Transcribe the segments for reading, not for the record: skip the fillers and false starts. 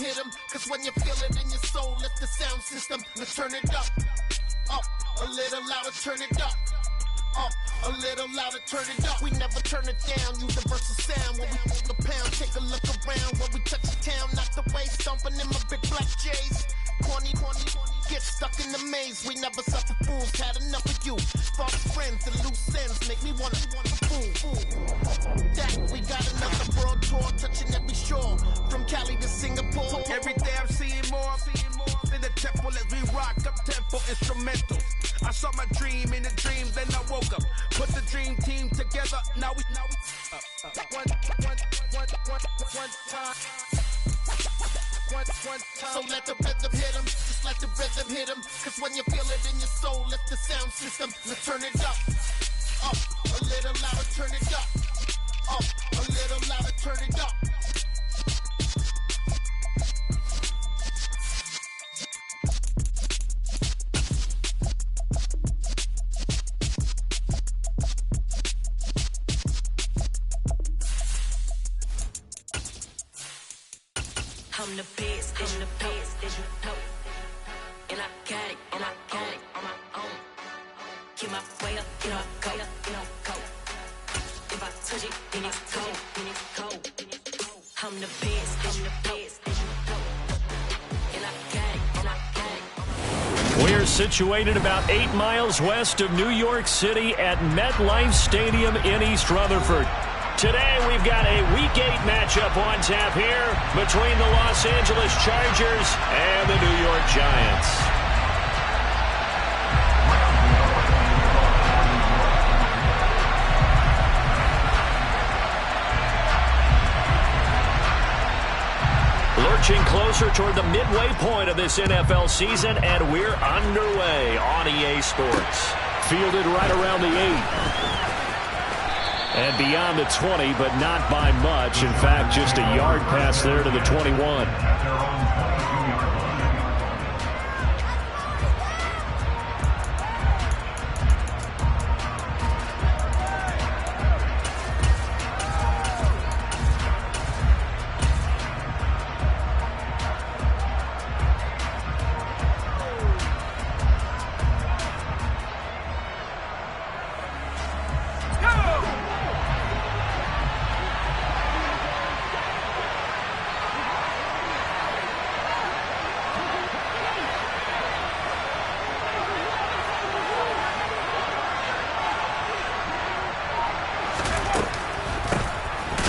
hit 'em, cause when you feel it in your soul, lift the sound system. Let's turn it up, a little louder, turn it up. A little louder, turn it up. We never turn it down, universal sound. When we pull the pound, take a look around. When we touch the town, knock the way, stomping in my big black J's. Corny, get stuck in the maze. We never suffer fools, had enough of you. False friends and loose ends make me wanna fool. That we got another world tour, touching every shore, from Cali to Singapore. Every day I'm seeing more in the temple as we rock up tempo instrumentals. I saw my dream in a dream, then I woke up. Put the dream team together. Now we one time. So let the rhythm hit 'em, just let the rhythm hit 'em. Cause when you feel it in your soul, lift the sound system. Let's turn it up, a little louder, turn it up, a little louder, turn it up. I'm the best, and the best, as you know. And I got it, on my own. Get my way up, you know, go. If I touch it, then it's cold. I'm the best, and the best, as you know. And I got it, We're situated about 8 miles west of New York City at MetLife Stadium in East Rutherford. Today, we've got a Week 8 matchup on tap here between the Los Angeles Chargers and the New York Giants. Lurching closer toward the midway point of this NFL season, and we're underway on EA Sports. Fielded right around the 8. And beyond the 20, but not by much. In fact, just a yard pass there to the 21.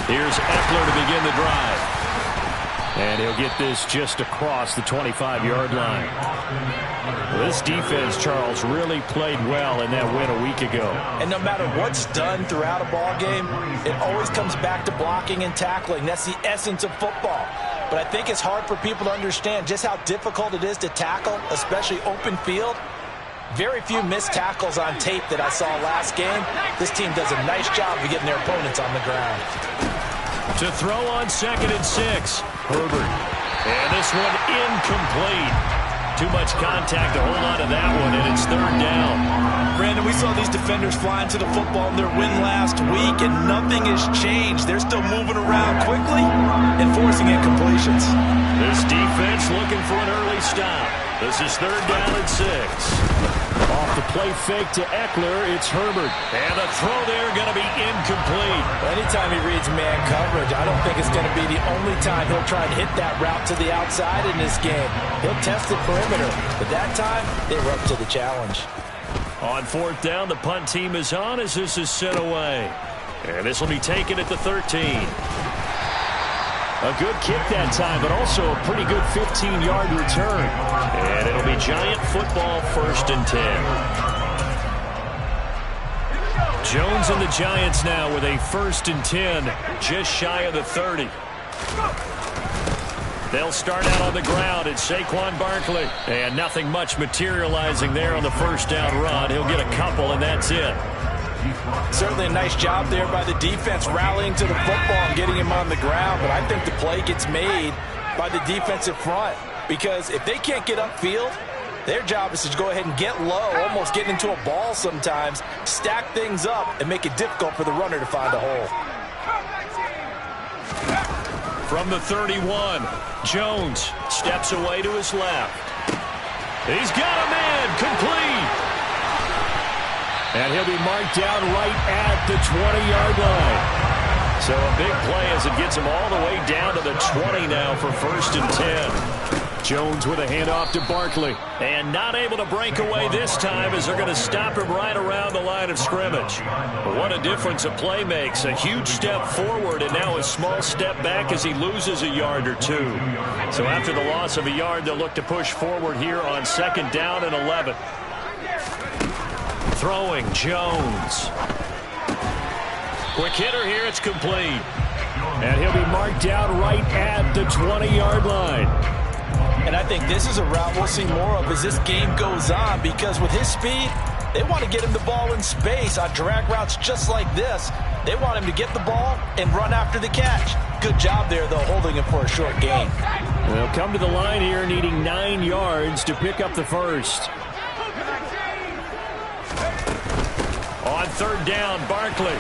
Here's Eckler to begin the drive. And he'll get this just across the 25-yard line. This defense, Charles, really played well in that win a week ago. And no matter what's done throughout a ball game, it always comes back to blocking and tackling. That's the essence of football. But I think it's hard for people to understand just how difficult it is to tackle, especially open field. Very few missed tackles on tape that I saw last game. This team does a nice job of getting their opponents on the ground. To throw on 2nd and 6, Herbert. And this one incomplete. Too much contact to hold on to that one, and it's 3rd down. Brandon, we saw these defenders flying to the football in their win last week, and nothing has changed. They're still moving around quickly and forcing incompletions. This defense looking for an early stop. This is 3rd down and 6. Off the play fake to Eckler, it's Herbert. And the throw there going to be incomplete. Anytime he reads man coverage, I don't think it's going to be the only time he'll try and hit that route to the outside in this game. He'll test the perimeter, but that time, they were up to the challenge. On 4th down, the punt team is on as this is sent away. And this will be taken at the 13. A good kick that time, but also a pretty good 15-yard return. And it'll be Giant football, 1st and 10. Jones and the Giants now with a 1st and 10, just shy of the 30. They'll start out on the ground. It's Saquon Barkley. And nothing much materializing there on the 1st down run. He'll get a couple, and that's it. Certainly a nice job there by the defense rallying to the football and getting him on the ground, but I think the play gets made by the defensive front because if they can't get upfield, their job is to go ahead and get low, almost get into a ball sometimes, stack things up, and make it difficult for the runner to find a hole. From the 31, Jones steps away to his left. He's got a man, complete. And he'll be marked down right at the 20-yard line. So a big play as it gets him all the way down to the 20 now for 1st and 10. Jones with a handoff to Barkley. And not able to break away this time as they're going to stop him right around the line of scrimmage. But what a difference a play makes. A huge step forward and now a small step back as he loses a yard or two. So after the loss of a yard, they'll look to push forward here on 2nd down and 11. Throwing, Jones. Quick hitter here, it's complete. And he'll be marked down right at the 20-yard line. And I think this is a route we'll see more of as this game goes on, because with his speed, they want to get him the ball in space on drag routes just like this. They want him to get the ball and run after the catch. Good job there, though, holding him for a short gain. They'll come to the line here needing 9 yards to pick up the first. On 3rd down, Barkley.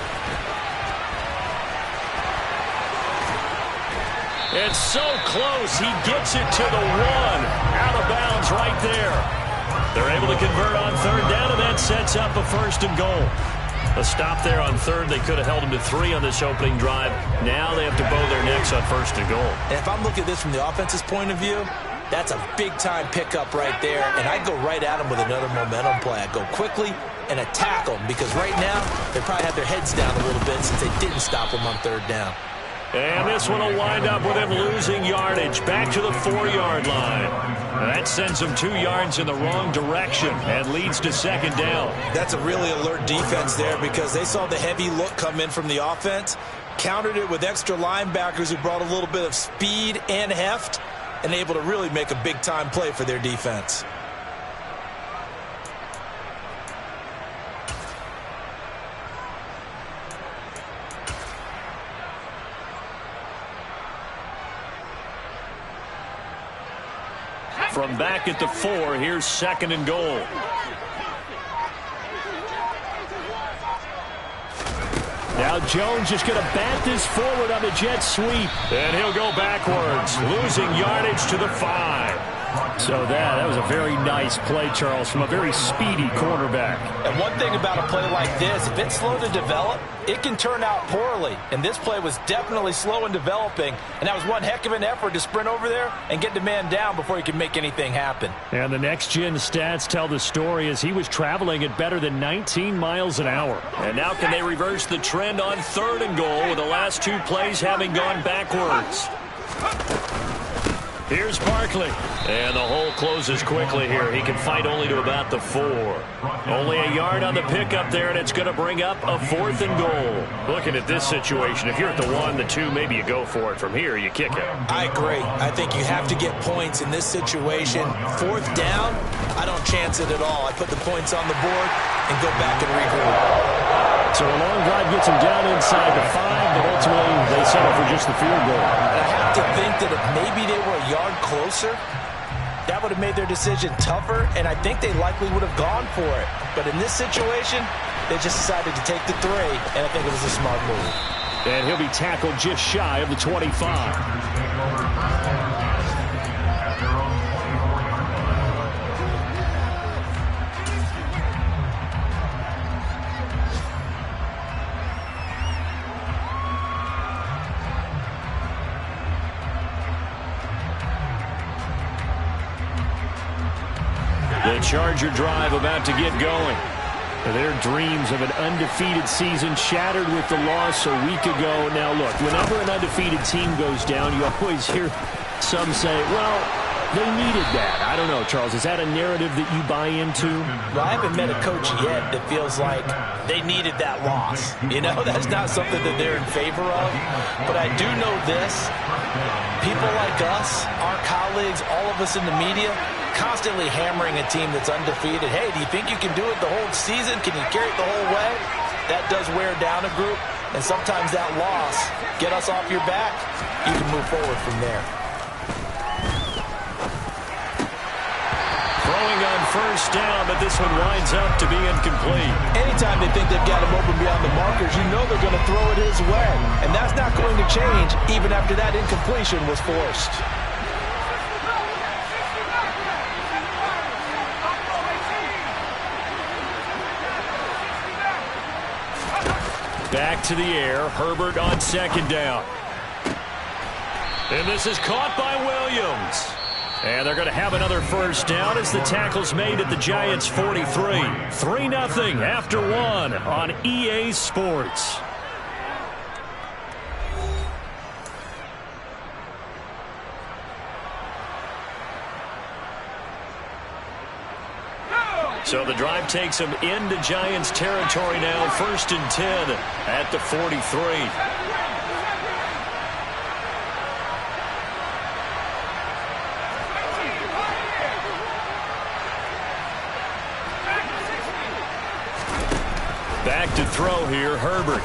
It's so close, he gets it to the 1. Out of bounds right there. They're able to convert on 3rd down, and that sets up a 1st and goal. A stop there on 3rd. They could have held him to 3 on this opening drive. Now they have to bow their necks on 1st and goal. And if I'm looking at this from the offense's point of view, that's a big-time pickup right there, and I'd go right at him with another momentum play. I'd go quickly and attack them, because right now they probably have their heads down a little bit since they didn't stop him on 3rd down. And this one will wind up with him losing yardage back to the 4-yard line. That sends him 2 yards in the wrong direction and leads to 2nd down. That's a really alert defense there, because they saw the heavy look come in from the offense, countered it with extra linebackers who brought a little bit of speed and heft, and able to really make a big-time play for their defense. From back at the 4, here's 2nd and goal. Now Jones just going to bat this forward on the jet sweep. And he'll go backwards, losing yardage to the 5. So that was a very nice play, Charles, from a very speedy quarterback. And one thing about a play like this, if it's slow to develop, it can turn out poorly. And this play was definitely slow in developing. And that was one heck of an effort to sprint over there and get the man down before he could make anything happen. And the next-gen stats tell the story as he was traveling at better than 19 miles an hour. And now can they reverse the trend on 3rd and goal with the last 2 plays having gone backwards? Here's Barkley. And the hole closes quickly here. He can fight only to about the 4. Only a yard on the pickup there, and it's going to bring up a 4th and goal. Looking at this situation, if you're at the 1, the 2, maybe you go for it. From here, you kick it. I agree. I think you have to get points in this situation. 4th down, I don't chance it at all. I put the points on the board and go back and regroup. So a long drive gets him down inside the 5, but ultimately they settle for just the field goal. And I have to think that if maybe they were a yard closer, that would have made their decision tougher, and I think they likely would have gone for it. But in this situation, they just decided to take the 3, and I think it was a smart move. And he'll be tackled just shy of the 25. The Charger drive about to get going. Their dreams of an undefeated season shattered with the loss a week ago. Now, look, whenever an undefeated team goes down, you always hear some say, well, they needed that. I don't know, Charles. Is that a narrative that you buy into? Well, I haven't met a coach yet that feels like they needed that loss. You know, that's not something that they're in favor of. But I do know this. People like us, our colleagues, all of us in the media, constantly hammering a team that's undefeated. Hey, do you think you can do it the whole season? Can you carry it the whole way? That does wear down a group, and sometimes that loss, get us off your back, you can move forward from there. Throwing on first down, but this one winds up to be incomplete. Anytime they think they've got him open beyond the markers, you know they're going to throw it his way. And that's not going to change even after that incompletion was forced. Back to the air. Herbert on second down. And this is caught by Williams. And they're going to have another first down as the tackle's made at the Giants' 43. 3-0 after one on EA Sports. So the drive takes them into Giants territory now. 1st and 10 at the 43. Back to throw here, Herbert.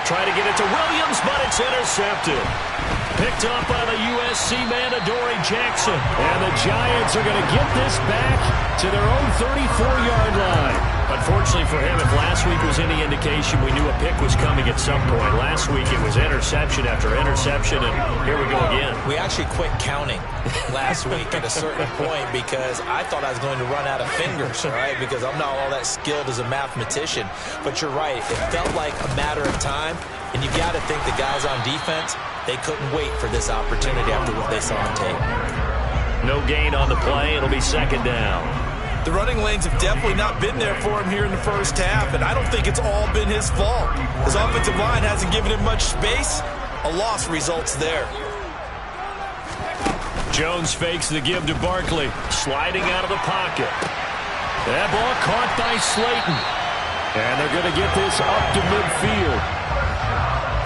Try to get it to Williams, but it's intercepted. Picked up by the USC man, Adoree Jackson. And the Giants are going to get this back to their own 34-yard line. Unfortunately for him, if last week was any indication, we knew a pick was coming at some point. Last week it was interception after interception, and here we go again. We actually quit counting last week at a certain point because I thought I was going to run out of fingers, right? Because I'm not all that skilled as a mathematician. But you're right. It felt like a matter of time, and you got to think the guys on defense, they couldn't wait for this opportunity after what they saw on tape. No gain on the play. It'll be second down. The running lanes have definitely not been there for him here in the first half, and I don't think it's all been his fault. His offensive line hasn't given him much space. A loss results there. Jones fakes the give to Barkley, sliding out of the pocket. That ball caught by Slayton. And they're going to get this up to midfield.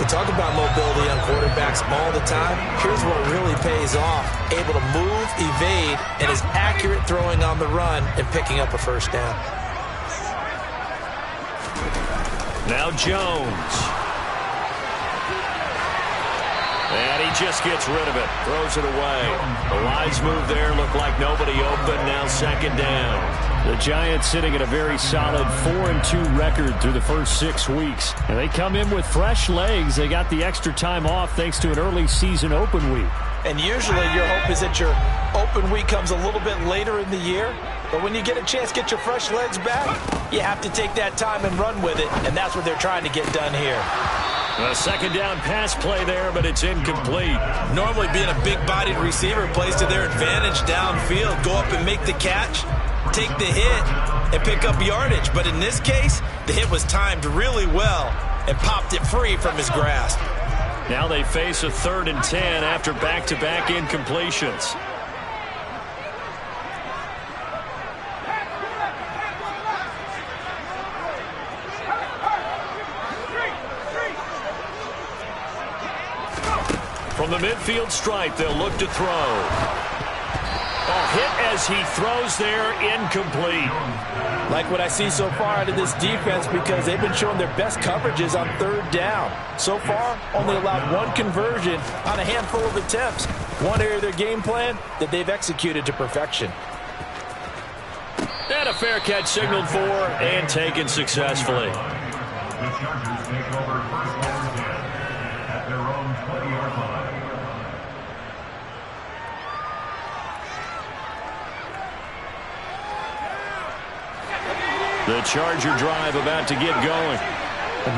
We talk about mobility on quarterbacks all the time. Here's what really pays off. Able to move, evade, and is accurate throwing on the run and picking up a first down. Now Jones. And he just gets rid of it. Throws it away. The lines move there. Look like nobody open. Now second down. The Giants sitting at a very solid 4-2 record through the first 6 weeks. And they come in with fresh legs. They got the extra time off thanks to an early season open week. And usually your hope is that your open week comes a little bit later in the year. But when you get a chance to get your fresh legs back, you have to take that time and run with it. And that's what they're trying to get done here. A second down pass play there, but it's incomplete. Normally being a big-bodied receiver plays to their advantage downfield. Go up and make the catch, take the hit, and pick up yardage. But in this case, the hit was timed really well and popped it free from his grasp. Now they face a 3rd and 10 after back-to-back incompletions. From the midfield stripe, they'll look to throw. A hit as he throws there, incomplete. Like what I see so far out of this defense because they've been showing their best coverages on 3rd down. So far, only allowed 1 conversion on a handful of attempts. One area of their game plan that they've executed to perfection. And a fair catch signaled for and taken successfully. The Chargers take over first down and 10 at their own 20-yard line. The Charger drive about to get going.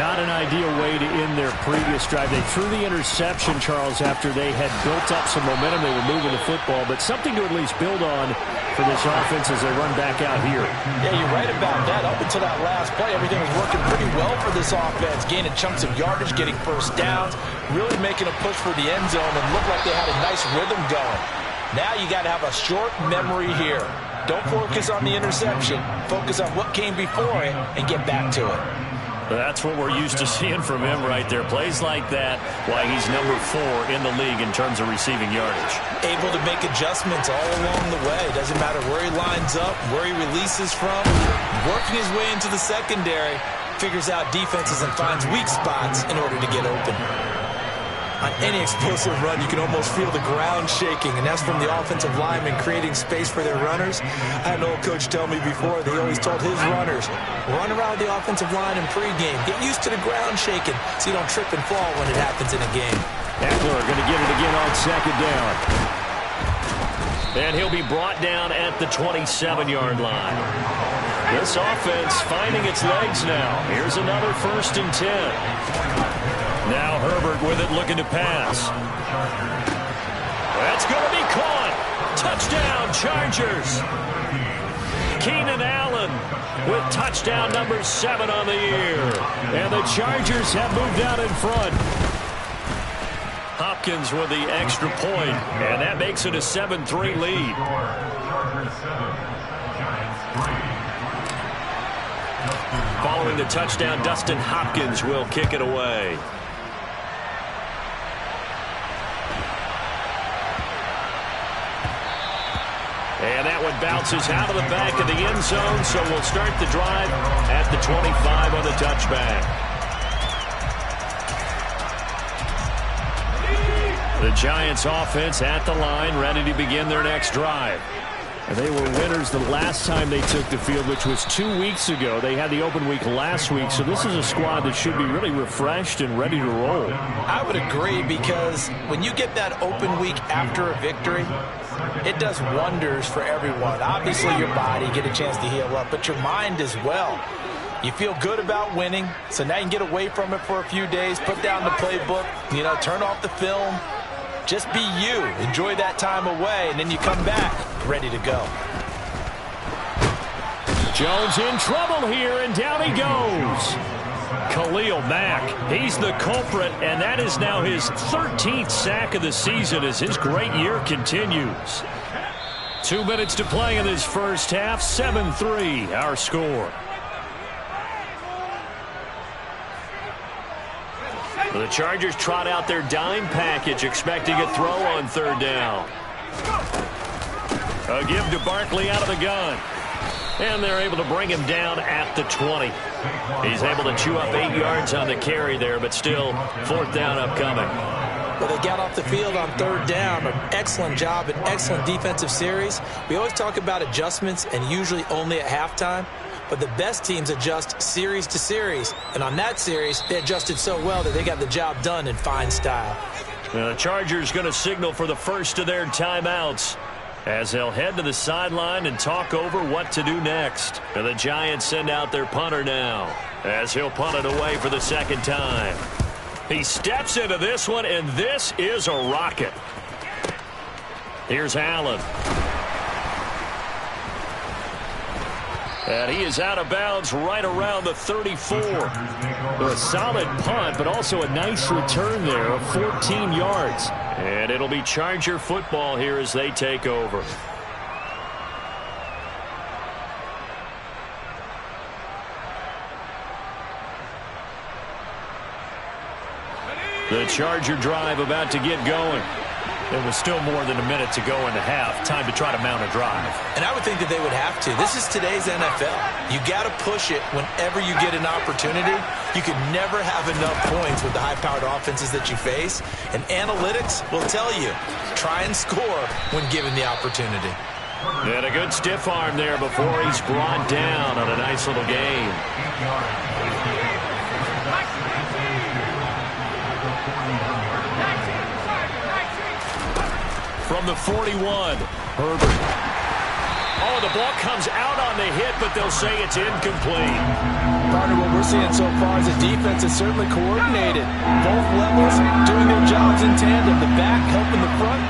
Not an ideal way to end their previous drive. They threw the interception, Charles, after they had built up some momentum. They were moving the football, but something to at least build on for this offense as they run back out here. Yeah, you're right about that. Up until that last play, everything was working pretty well for this offense. Gaining chunks of yardage, getting first downs, really making a push for the end zone, and looked like they had a nice rhythm going. Now you got to have a short memory here. Don't focus on the interception. Focus on what came before it and get back to it. That's what we're used to seeing from him right there. Plays like that, why he's number 4 in the league in terms of receiving yardage. Able to make adjustments all along the way. Doesn't matter where he lines up, where he releases from. Working his way into the secondary, figures out defenses and finds weak spots in order to get open. On any explosive run, you can almost feel the ground shaking, and that's from the offensive linemen creating space for their runners. I had an old coach tell me before, they always told his runners, run around the offensive line in pregame. Get used to the ground shaking so you don't trip and fall when it happens in a game. Eckler going to get it again on second down. And he'll be brought down at the 27-yard line. This offense finding its legs now. Here's another 1st and 10. Now Herbert with it, looking to pass. That's going to be caught. Touchdown, Chargers. Keenan Allen with touchdown number 7 on the year. And the Chargers have moved out in front. Hopkins with the extra point, and that makes it a 7-3 lead. Following the touchdown, Dustin Hopkins will kick it away. And that one bounces out of the back of the end zone, so we'll start the drive at the 25 on the touchback. The Giants offense at the line, ready to begin their next drive. And they were winners the last time they took the field, which was 2 weeks ago. They had the open week last week, so this is a squad that should be really refreshed and ready to roll. I would agree, because when you get that open week after a victory, it does wonders for everyone. Obviously, your body, get a chance to heal up, but your mind as well. You feel good about winning, so now you can get away from it for a few days, put down the playbook, turn off the film. Just be you. Enjoy that time away, and then you come back ready to go. Jones in trouble here, and down he goes. Khalil Mack, he's the culprit, and that is now his 13th sack of the season as his great year continues. 2 minutes to play in this first half, 7-3 our score. The Chargers trot out their dime package, expecting a throw on 3rd down. A give to Barkley out of the gun. And they're able to bring him down at the 20. He's able to chew up 8 yards on the carry there, but still 4th down upcoming. Well, they got off the field on 3rd down. An excellent job, an excellent defensive series. We always talk about adjustments, and usually only at halftime. But the best teams adjust series to series. And on that series, they adjusted so well that they got the job done in fine style. Now the Chargers going to signal for the first of their timeouts as they'll head to the sideline and talk over what to do next. And the Giants send out their punter now as he'll punt it away for the 2nd time. He steps into this one, and this is a rocket. Here's Allen. And he is out of bounds right around the 34. A solid punt, but also a nice return there of 14 yards. And it'll be Charger football here as they take over. The Charger drive about to get going. There was still more than a minute to go in the half. Time to try to mount a drive. And I would think that they would have to. This is today's NFL. You got to push it whenever you get an opportunity. You can never have enough points with the high-powered offenses that you face. And analytics will tell you, try and score when given the opportunity. And a good stiff arm there before he's brought down on a nice little gain. From the 41, Herbert. Oh, the ball comes out on the hit, but they'll say it's incomplete. Partner, what we're seeing so far is the defense is certainly coordinated. Both levels doing their jobs in tandem. The back helping the front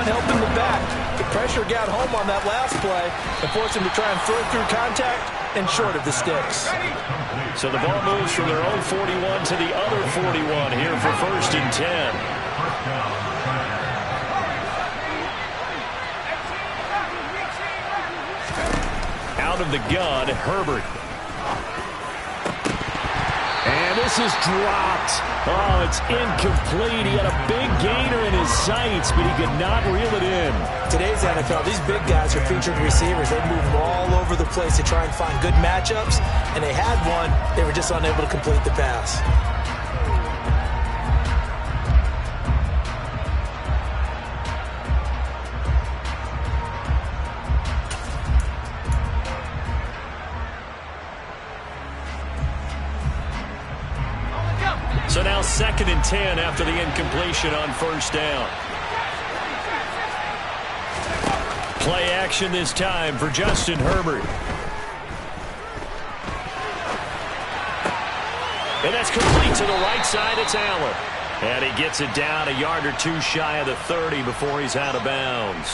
helping the back. The pressure got home on that last play and forced him to try and throw through contact and short of the sticks. So the ball moves from their own 41 to the other 41 here for 1st and 10. Out of the gun, Herbert. And this is dropped. Oh, it's incomplete. He had a big gainer in his sights, but he could not reel it in. Today's NFL, these big guys are featured receivers. They move all over the place to try and find good matchups, and they had one. They were just unable to complete the pass. now 2nd and 10 after the incompletion on first down. Play action this time for Justin Herbert. And that's complete to the right side. It's Allen. And he gets it down a yard or two shy of the 30 before he's out of bounds.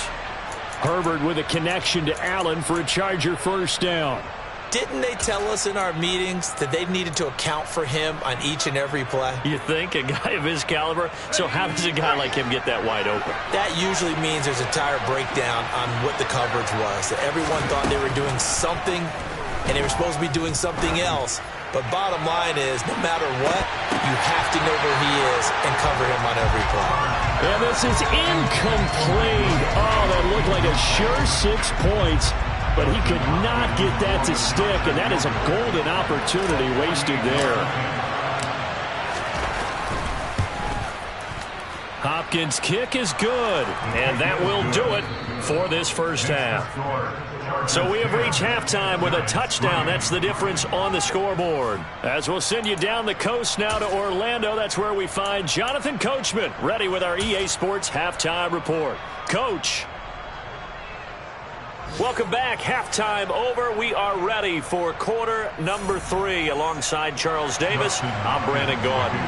Herbert with a connection to Allen for a Charger first down. Didn't they tell us in our meetings that they needed to account for him on each and every play? You think? A guy of his caliber? So how does a guy like him get that wide open? That usually means there's a tire breakdown on what the coverage was. That everyone thought they were doing something, and they were supposed to be doing something else. But bottom line is, no matter what, you have to know where he is and cover him on every play. And this is incomplete. Oh, that looked like a sure 6 points. But he could not get that to stick, and that is a golden opportunity wasted there. Hopkins' kick is good, and that will do it for this first half. So we have reached halftime with a touchdown. That's the difference on the scoreboard. As we'll send you down the coast now to Orlando, that's where we find Jonathan Coachman, ready with our EA Sports Halftime Report. Coach. Welcome back. Halftime over. We are ready for quarter number 3. Alongside Charles Davis, I'm Brandon Gaudin.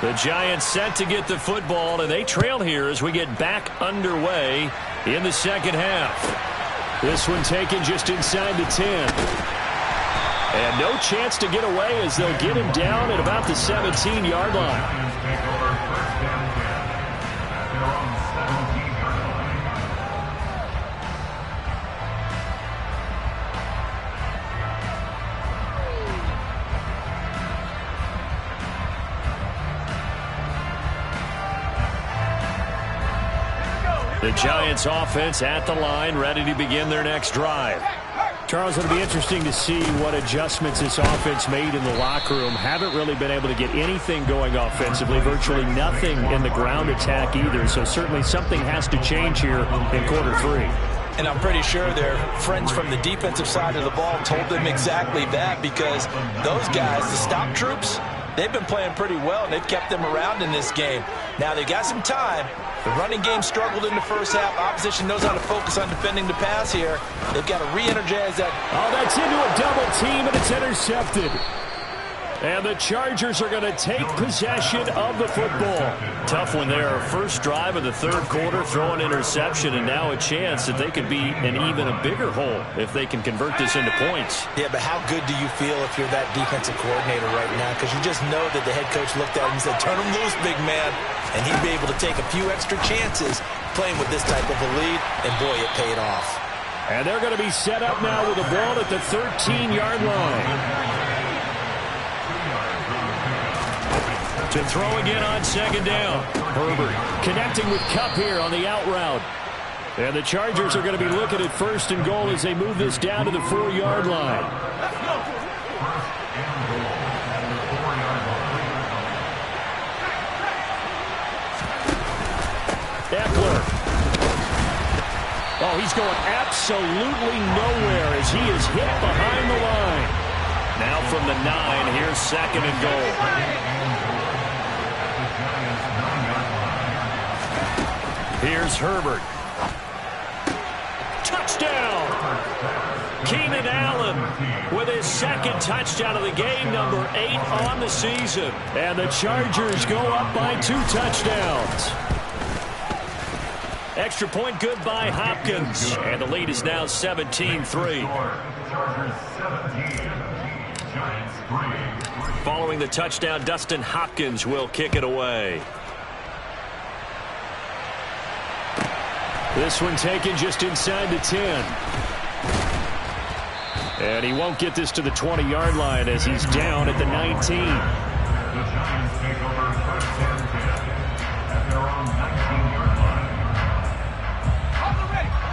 The Giants set to get the football, and they trail here as we get back underway in the second half. This one taken just inside the 10. And no chance to get away as they'll get him down at about the 17-yard line. The Giants offense at the line, ready to begin their next drive. Charles, it'll be interesting to see what adjustments this offense made in the locker room. Haven't really been able to get anything going offensively, virtually nothing in the ground attack either. So certainly something has to change here in quarter 3. And I'm pretty sure their friends from the defensive side of the ball told them exactly that, because those guys, the stop troops, they've been playing pretty well, and they've kept them around in this game. Now, they got some time. The running game struggled in the first half. Opposition knows how to focus on defending the pass here. They've got to re-energize that. Oh, that's into a double team, and it's intercepted. And the Chargers are going to take possession of the football. Tough one there. First drive of the third quarter, throw an interception, and now a chance that they could be in even a bigger hole if they can convert this into points. Yeah, but how good do you feel if you're that defensive coordinator right now? Because you just know that the head coach looked at him and said, turn him loose, big man. And he'd be able to take a few extra chances playing with this type of a lead, and boy, it paid off. And they're going to be set up now with the ball at the 13-yard line. To throw again on second down. Herbert connecting with Kupp here on the out route. And the Chargers are going to be looking at first and goal as they move this down to the 4-yard line. Eckler. Oh, he's going absolutely nowhere as he is hit behind the line. Now from the 9, here's second and goal. Here's Herbert. Touchdown! Keenan Allen with his second touchdown of the game, number 8 on the season. And the Chargers go up by 2 touchdowns. Extra point good by Hopkins. And the lead is now 17-3. Following the touchdown, Dustin Hopkins will kick it away. This one taken just inside the 10. And he won't get this to the 20-yard line as he's down at the 19. The Giants take over first and 10 at their own 19-yard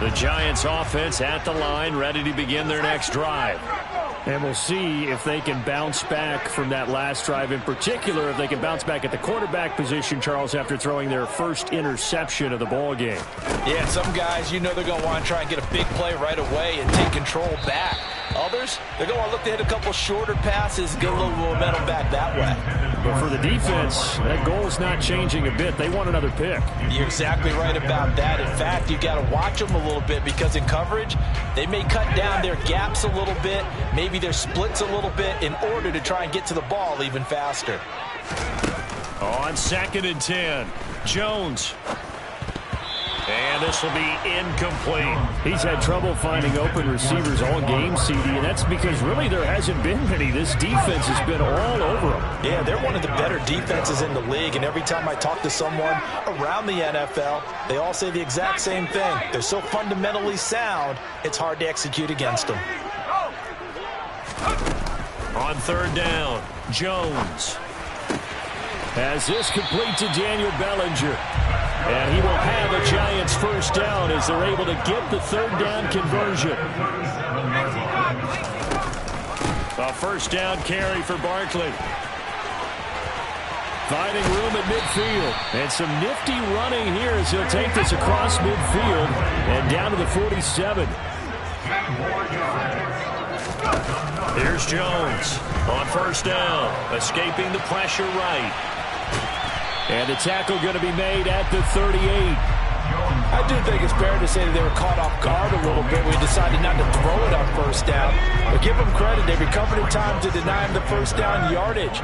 line. The Giants offense at the line, ready to begin their next drive. And we'll see if they can bounce back from that last drive, in particular if they can bounce back at the quarterback position, Charles, after throwing their first interception of the ball game. Yeah, some guys, you know they're going to want to try and get a big play right away and take control back Others, they're going to look to hit a couple shorter passes, get a little momentum back that way. But for the defense, that goal's not changing a bit. They want another pick. You're exactly right about that. In fact, you've got to watch them a little bit because in coverage, they may cut down their gaps a little bit, maybe their splits a little bit in order to try and get to the ball even faster. On 2nd and 10, Jones. And this will be incomplete. He's had trouble finding open receivers all game, CD, and that's because really there hasn't been many. This defense has been all over them. Yeah, they're one of the better defenses in the league, and every time I talk to someone around the NFL, they all say the exact same thing. They're so fundamentally sound, it's hard to execute against them. On 3rd down, Jones. As this complete to Daniel Bellinger. And he will have a Giants first down as they're able to get the 3rd down conversion. A first down carry for Barkley. Finding room at midfield. And some nifty running here as he'll take this across midfield and down to the 47. Here's Jones on 1st down, escaping the pressure right. And the tackle going to be made at the 38. I do think it's fair to say that they were caught off guard a little bit. We decided not to throw it on 1st down. But give them credit. They recovered in time to deny him the 1st down yardage.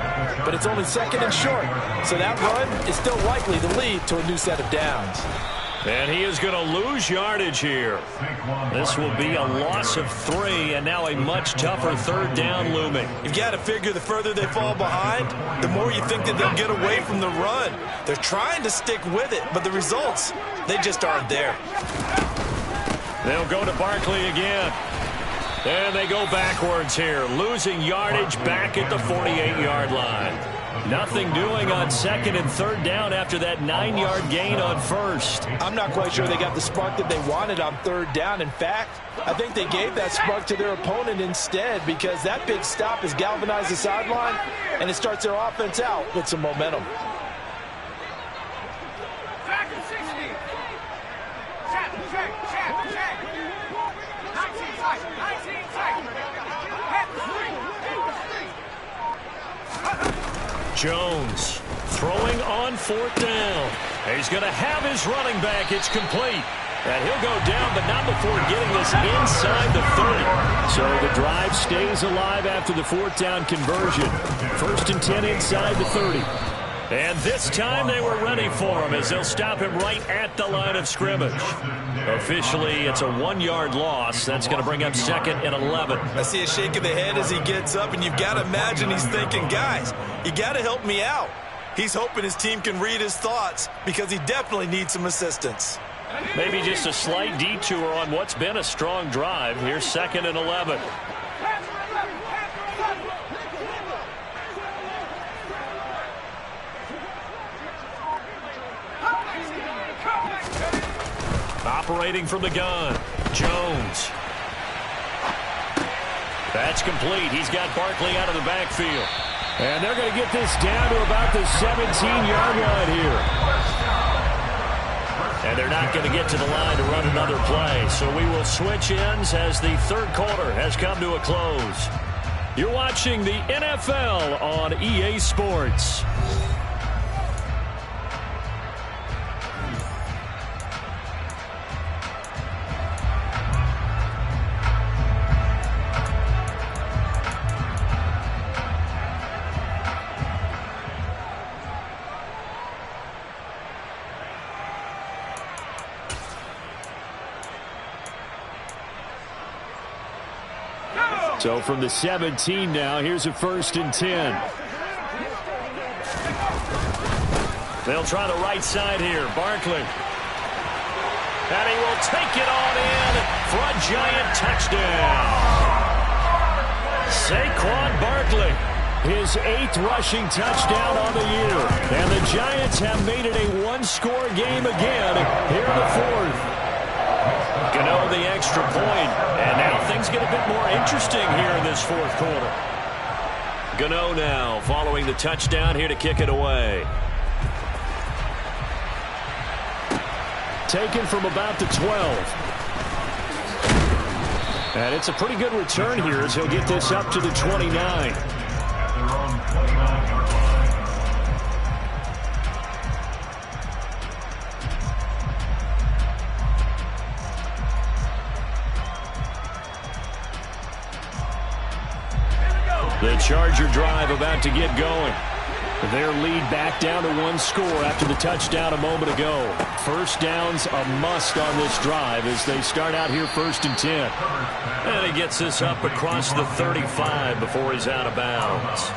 But it's only 2nd and short. So that run is still likely to lead to a new set of downs. And he is going to lose yardage here. This will be a loss of 3, and now a much tougher 3rd down looming. You've got to figure the further they fall behind, the more you think that they'll get away from the run. They're trying to stick with it, but the results, they just aren't there. They'll go to Barkley again. And they go backwards here, losing yardage back at the 48-yard line. Nothing doing on 2nd and 3rd down after that 9-yard gain on 1st. I'm not quite sure they got the spark that they wanted on 3rd down. In fact, I think they gave that spark to their opponent instead because that big stop has galvanized the sideline, and it starts their offense out with some momentum. Jones throwing on 4th down. He's going to have his running back. It's complete. And he'll go down, but not before getting this inside the 30. So the drive stays alive after the 4th down conversion. 1st and 10 inside the 30. And this time they were ready for him as they'll stop him right at the line of scrimmage. Officially, it's a 1-yard loss. That's going to bring up 2nd and 11. I see a shake of the head as he gets up, and you've got to imagine he's thinking, guys, you got to help me out. He's hoping his team can read his thoughts because he definitely needs some assistance. Maybe just a slight detour on what's been a strong drive. Here's 2nd and 11. Operating from the gun, Jones. That's complete. He's got Barkley out of the backfield. And they're going to get this down to about the 17-yard line here. And they're not going to get to the line to run another play. So we will switch ends as the 3rd quarter has come to a close. You're watching the NFL on EA Sports. So from the 17 now, here's a 1st and 10. They'll try the right side here. Barkley. And he will take it on in for a Giant touchdown. Saquon Barkley. His 8th rushing touchdown on the year. And the Giants have made it a 1-score game again here in the 4th. Gano the extra point, and now things get a bit more interesting here in this 4th quarter. Gano now following the touchdown here to kick it away. Taken from about the 12. And it's a pretty good return here as he'll get this up to the 29. At their own 29-yard line. The Charger drive about to get going. Their lead back down to one score after the touchdown a moment ago. First down's a must on this drive as they start out here 1st and 10. And he gets this up across the 35 before he's out of bounds.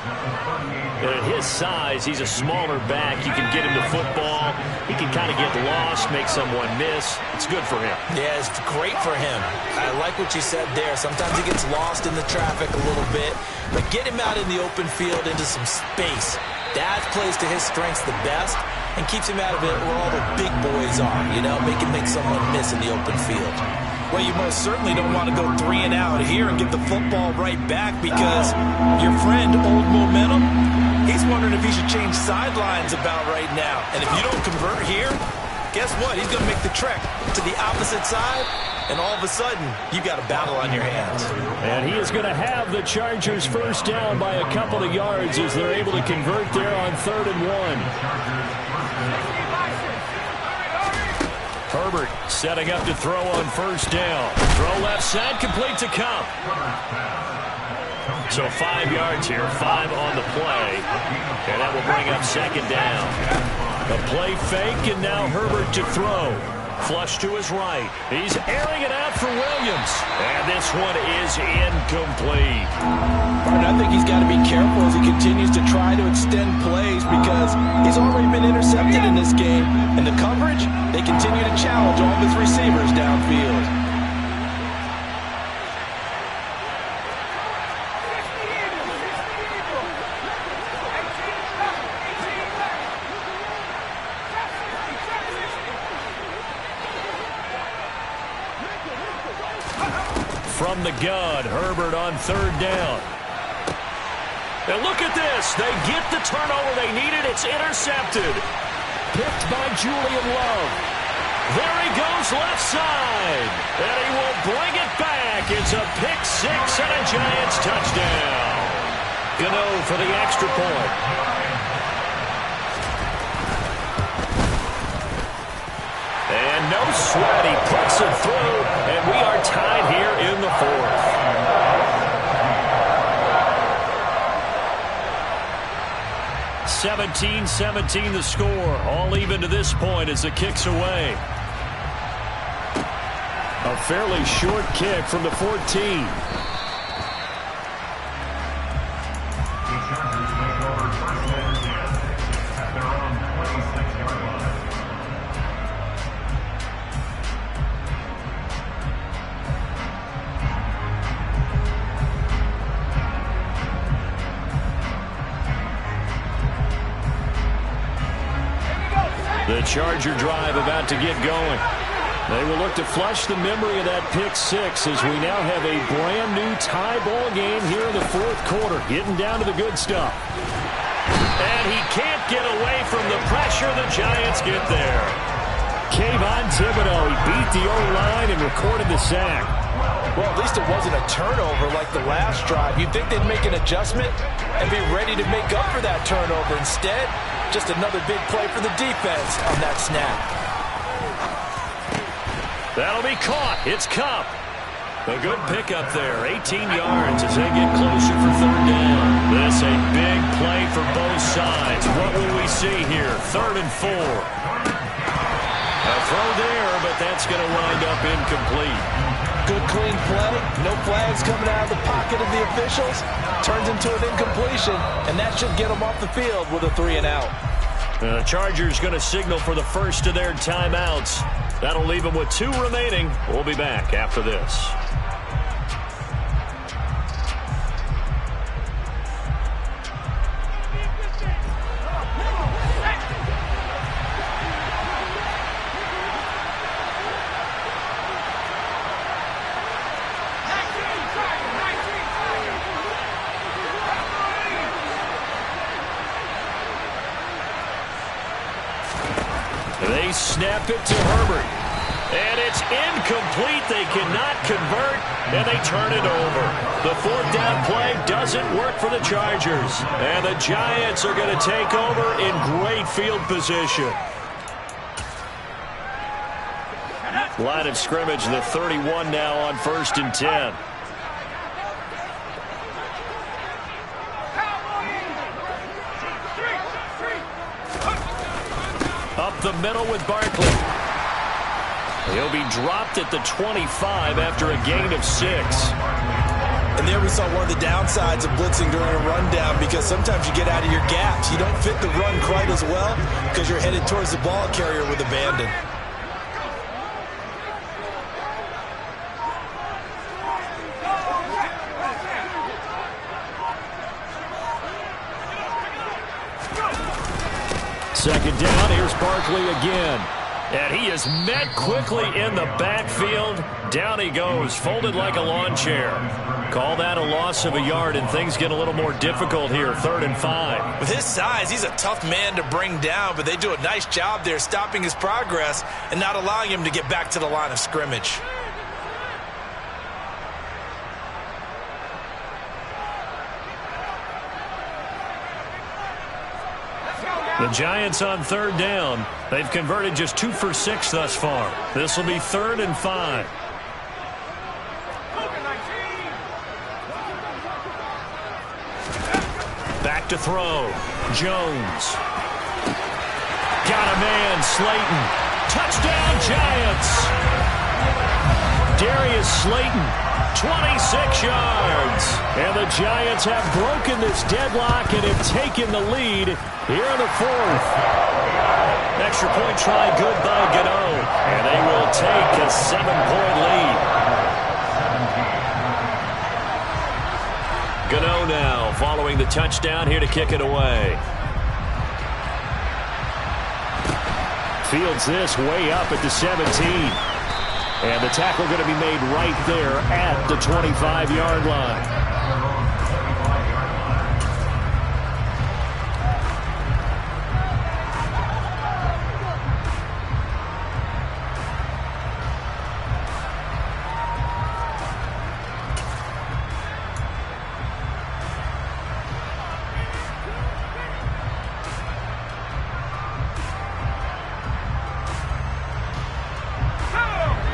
And at his size, he's a smaller back. You can get him to football. He can kind of get lost, make someone miss. It's good for him. Yeah, it's great for him. I like what you said there. Sometimes he gets lost in the traffic a little bit. But get him out in the open field into some space. That plays to his strengths the best and keeps him out of it where all the big boys are, you know, make someone miss in the open field. Well, you most certainly don't want to go 3 and out here and get the football right back because your friend, Old Momentum, he's wondering if he should change sidelines about right now. And if you don't convert here, guess what? He's going to make the trek to the opposite side, and all of a sudden, you got a battle on your hands. And he is going to have the Chargers first down by a couple of yards as they're able to convert there on 3rd and 1. Herbert setting up to throw on first down. Throw left side, complete to Kupp. So 5 yards here, 5 on the play. And that will bring up 2nd down. A play fake, and now Herbert to throw. Flush to his right. He's airing it out for Williams. And this one is incomplete. I think he's got to be careful as he continues to try to extend plays because he's already been intercepted in this game. And the coverage, they continue to challenge all of his receivers downfield. From the gun, Herbert on 3rd down. And look at this. They get the turnover they needed. It's intercepted. Picked by Julian Love. There he goes left side. And he will bring it back. It's a pick 6 and a Giants touchdown. Gano for the extra point. And no sweat, he puts it through, and we are tied here in the 4th. (17-17) the score, all even to this point as the kick's away. A fairly short kick from the 14. The Chargers take over 1st and 10 at their own 26-yard line. The Charger drive about to get going. They will look to flush the memory of that pick 6 as we now have a brand new tie ball game here in the 4th quarter. Getting down to the good stuff. And he can't get away from the pressure. The Giants get there. Kayvon Thibodeaux, he beat the O-line and recorded the sack. Well, at least it wasn't a turnover like the last drive. You'd think they'd make an adjustment and be ready to make up for that turnover. Instead, just another big play for the defense on that snap. That'll be caught. It's Kupp. A good pickup there. 18 yards as they get closer for 3rd down. This a big play for both sides. What will we see here? 3rd and 4. A throw there, but that's going to wind up incomplete. Good clean play. No flags coming out of the pocket of the officials. Turns into an incompletion, and that should get them off the field with a 3 and out. The Chargers going to signal for the first of their timeouts. That'll leave them with 2 remaining. We'll be back after this. They snap it to Herbert. And it's incomplete. They cannot convert, and they turn it over. The fourth down play doesn't work for the Chargers. And the Giants are going to take over in great field position. Line of scrimmage, the 31 now on 1st and 10. Up the middle with Barkley. He'll be dropped at the 25 after a gain of 6. And there we saw one of the downsides of blitzing during a rundown, because sometimes you get out of your gaps. You don't fit the run quite as well because you're headed towards the ball carrier with abandon. Second down, here's Barkley again. And he is met quickly in the backfield. Down he goes, folded like a lawn chair. Call that a loss of a yard, and things get a little more difficult here, 3rd and 5. With his size, he's a tough man to bring down, but they do a nice job there stopping his progress and not allowing him to get back to the line of scrimmage. The Giants on 3rd down. They've converted just 2 for 6 thus far. This will be 3rd and 5. Back to throw. Jones. Got a man, Slayton. Touchdown, Giants. Darius Slayton, 26 yards. And the Giants have broken this deadlock and have taken the lead here in the 4th. Extra point try good by Gano. And they will take a 7-point lead. Gano now following the touchdown here to kick it away. Fields this way up at the 17. And the tackle going to be made right there at the 25-yard line.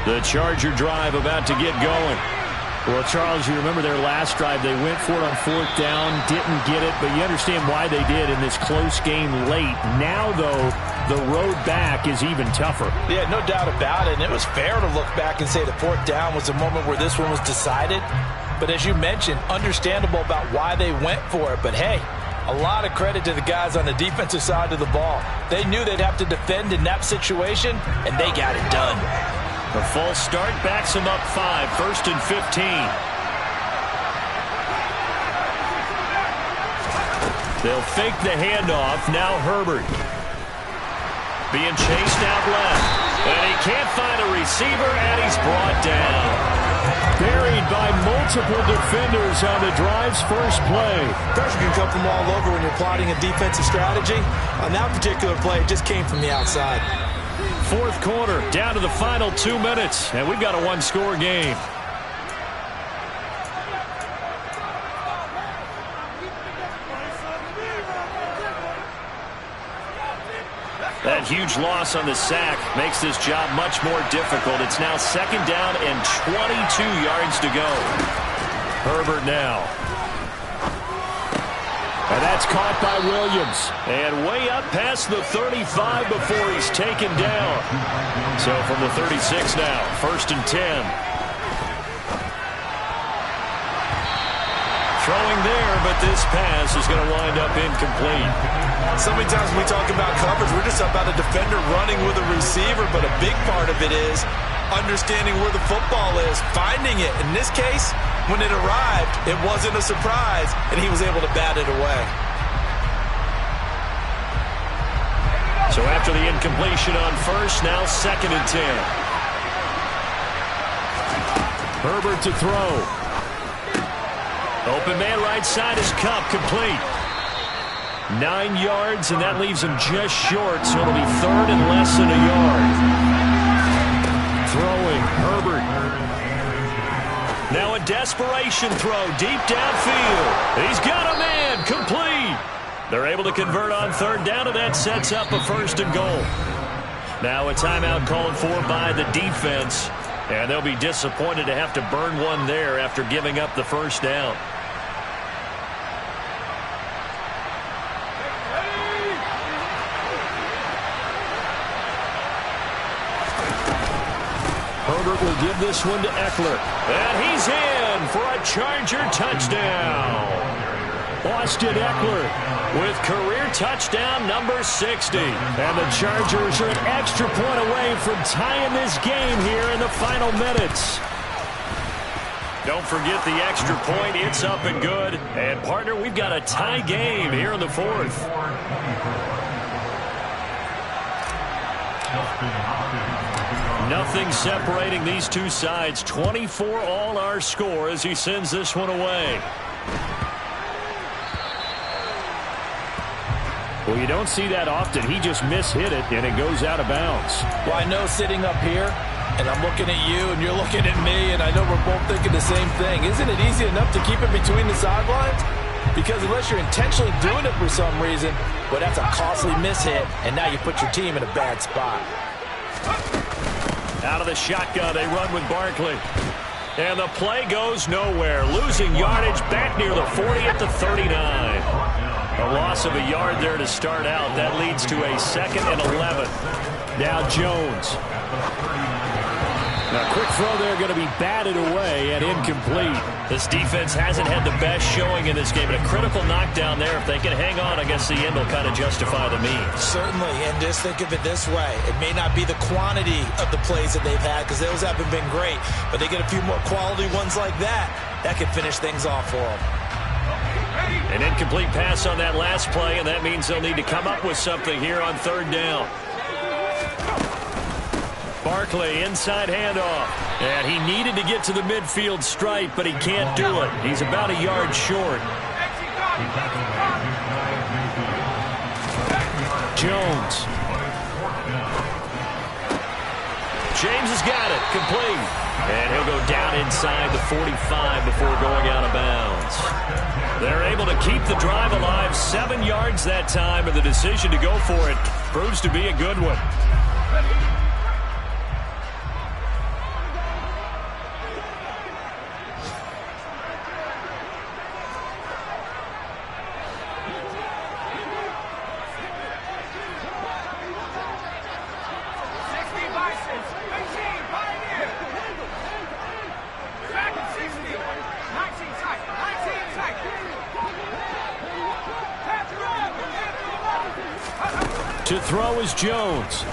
The Charger drive about to get going. Well, Charles, you remember their last drive. They went for it on 4th down, didn't get it, but you understand why they did in this close game late. Now, though, the road back is even tougher. Yeah, no doubt about it. And it was fair to look back and say the 4th down was the moment where this one was decided. But as you mentioned, understandable about why they went for it. But, hey, a lot of credit to the guys on the defensive side of the ball. They knew they'd have to defend in that situation, and they got it done. The false start backs him up 5, 1st and 15. They'll fake the handoff. Now Herbert. Being chased out left. And he can't find a receiver, and he's brought down. Buried by multiple defenders on the drive's first play. Pressure can come from all over when you're plotting a defensive strategy. On that particular play, it just came from the outside. 4th quarter, down to the final 2 minutes, and we've got a 1-score game. That huge loss on the sack makes this job much more difficult. It's now 2nd down and 22 yards to go. Herbert now. And that's caught by Williams. And way up past the 35 before he's taken down. So from the 36 now, 1st and 10. Throwing there, but this pass is going to wind up incomplete. So many times when we talk about coverage, we're just about a defender running with a receiver, but a big part of it is understanding where the football is, finding it. In this case, when it arrived, it wasn't a surprise, and he was able to bat it away. So after the incompletion on 1st, now 2nd and 10. Herbert to throw. Open man right side is Kupp, complete. 9 yards, and that leaves him just short, so it'll be 3rd and less than a yard. Throwing, Herbert. Now a desperation throw deep downfield. He's got a man, complete. They're able to convert on third down, and that sets up a 1st and goal. Now a timeout called for by the defense, and they'll be disappointed to have to burn one there after giving up the 1st down. Herbert will give this one to Eckler. And he's in for a Charger touchdown. Austin Eckler with career touchdown number 60. And the Chargers are an extra point away from tying this game here in the final minutes. Don't forget the extra point. It's up and good. And, partner, we've got a tie game here in the 4th. Nothing separating these two sides. 24 all our score as he sends this one away. Well, you don't see that often. He just mishit it, and it goes out of bounds. Well, I know sitting up here, and I'm looking at you, and you're looking at me, and I know we're both thinking the same thing. Isn't it easy enough to keep it between the sidelines? Because unless you're intentionally doing it for some reason, well, that's a costly mishit, and now you put your team in a bad spot. Out of the shotgun, they run with Barkley. And the play goes nowhere. Losing yardage back near the 40 at the 39. A loss of a yard there to start out. That leads to a 2nd and 11. Now Jones. Now, quick throw there, going to be batted away and incomplete. This defense hasn't had the best showing in this game. And a critical knockdown there. If they can hang on, I guess the end will kind of justify the means. Certainly, and just think of it this way. It may not be the quantity of the plays that they've had because those haven't been great. But they get a few more quality ones like that. That can finish things off for them. An incomplete pass on that last play, and that means they'll need to come up with something here on 3rd down. Barkley, inside handoff. And he needed to get to the midfield stripe, but he can't do it. He's about a yard short. Jones. James has got it. Complete. And he'll go down inside the 45 before going out of bounds. They're able to keep the drive alive. 7 yards that time, and the decision to go for it proves to be a good one. To throw is Jones.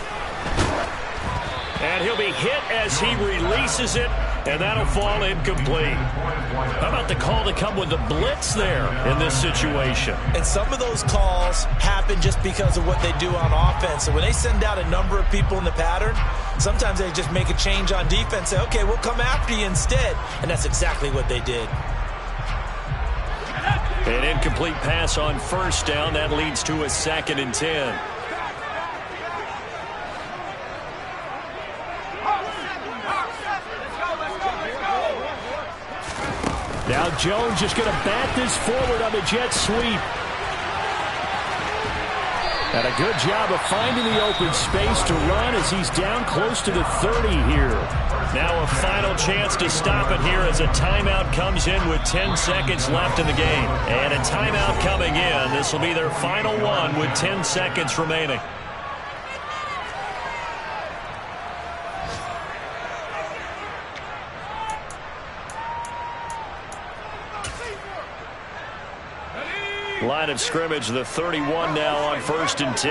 And he'll be hit as he releases it, and that'll fall incomplete. How about the call to come with the blitz there in this situation? And some of those calls happen just because of what they do on offense. So when they send out a number of people in the pattern, sometimes they just make a change on defense, say, okay, we'll come after you instead. And that's exactly what they did. An incomplete pass on 1st down. That leads to a 2nd and 10. Now Jones just going to bat this forward on the jet sweep. And a good job of finding the open space to run as he's down close to the 30 here. Now a final chance to stop it here as a timeout comes in with 10 seconds left in the game. And a timeout coming in. This will be their final one with 10 seconds remaining. Line of scrimmage, the 31 now on 1st and 10.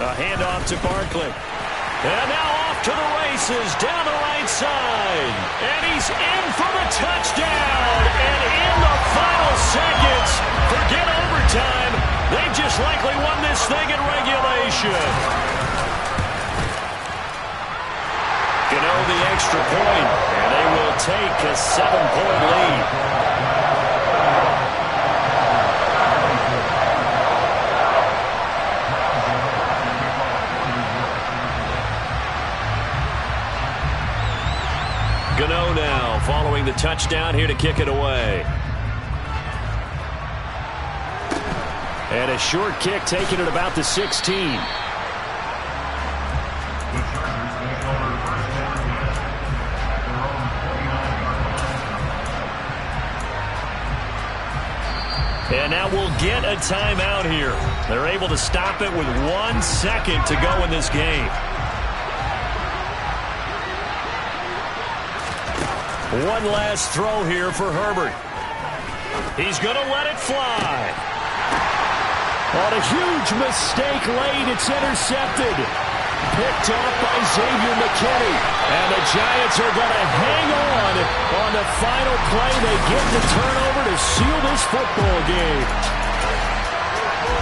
A handoff to Barkley. And now off to the races down the right side. And he's in for the touchdown. And in the final seconds, forget overtime. They've just likely won this thing in regulation. The extra point, and they will take a 7-point lead. down here to kick it away. And a short kick taken at about the 16. And now we'll get a timeout here. They're able to stop it with 1 second to go in this game. One last throw here for Herbert. He's going to let it fly. On a huge mistake late, it's intercepted. Picked off by Xavier McKinney. And the Giants are going to hang on the final play. They get the turnover to seal this football game.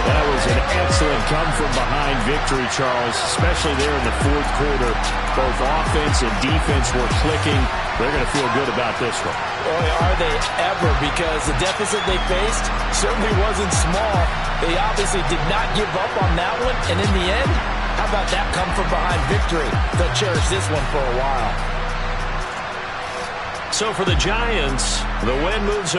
That was an excellent come-from-behind victory, Charles, especially there in the fourth quarter. Both offense and defense were clicking. They're going to feel good about this one. Boy, are they ever, because the deficit they faced certainly wasn't small. They obviously did not give up on that one, and in the end, how about that come-from-behind victory? They'll cherish this one for a while. So for the Giants, the win moves them